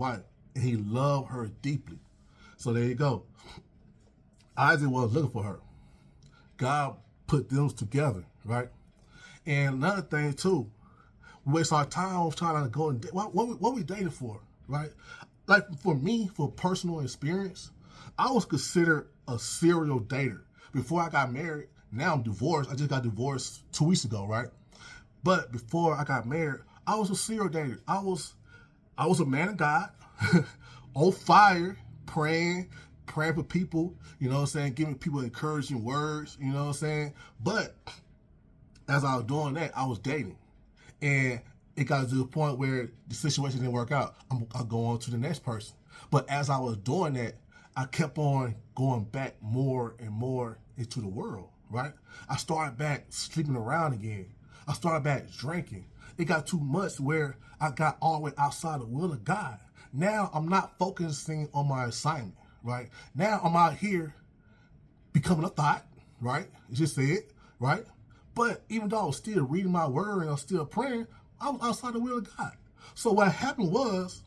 wife, and he loved her deeply. So there you go. Isaac was looking for her. God put them together, right? And another thing too, we waste our time trying to go and date. What we dating for, right? Like for me, for personal experience, I was considered a serial dater before I got married. Now I'm divorced. I just got divorced 2 weeks ago, right? But before I got married, I was a serial dater. I was a man of God, on fire, praying for people, you know what I'm saying, giving people encouraging words, you know what I'm saying. But as I was doing that, I was dating. And it got to the point where the situation didn't work out. I'll go on to the next person. But as I was doing that, I kept on going back more and more into the world, right? I started back sleeping around again. I started back drinking. It got too much where I got all the way outside the will of God. Now I'm not focusing on my assignment, right? Now I'm out here becoming a thought, right? You just said, right? But even though I was still reading my word and I was still praying, I was outside the will of God. So what happened was,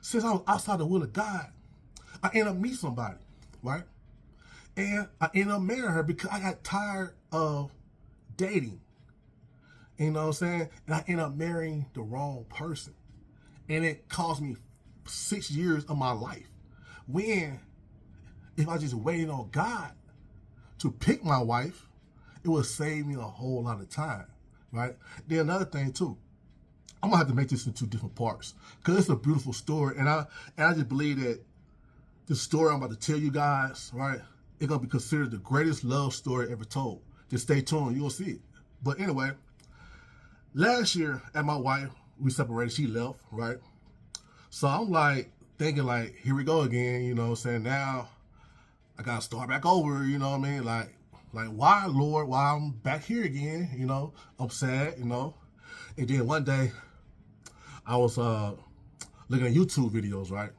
since I was outside the will of God, I ended up meeting somebody, right? And I ended up marrying her because I got tired of dating. You know what I'm saying? And I ended up marrying the wrong person. And it cost me 6 years of my life. When, if I just waited on God to pick my wife, it would save me a whole lot of time, right? Then another thing too, I'm gonna have to make this into different parts because it's a beautiful story, and I just believe that the story I'm about to tell you guys, right, it's gonna be considered the greatest love story ever told. Just stay tuned, you'll see it. But anyway, last year at my wife, we separated, she left, right? So I'm like thinking like, here we go again, you know what I'm saying? Now I gotta start back over, you know what I mean? Like why, Lord, why I'm back here again, you know? I'm sad, you know? And then one day I was looking at YouTube videos, right?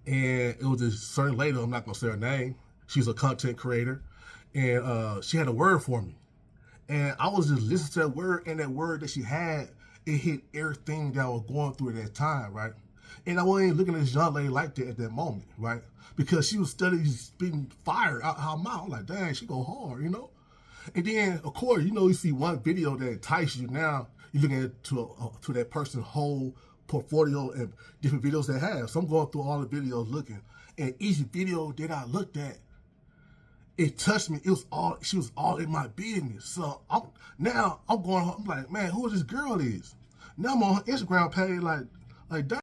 And it was this certain lady, I'm not gonna say her name. She's a content creator, and she had a word for me. And I was just listening to that word, and that word that she had, it hit everything that I was going through at that time, right? And I wasn't looking at this young lady like that at that moment, right? Because she was steadily spitting fire out her mouth. I'm like, dang, she go hard, you know? And then, of course, you know, you see one video that entices you. Now you're looking at to that person's whole portfolio and different videos they have. So I'm going through all the videos looking. And each video that I looked at, it touched me. She was all in my business. So I'm going home. I'm like, man, who this girl is? Now I'm on her Instagram page like that.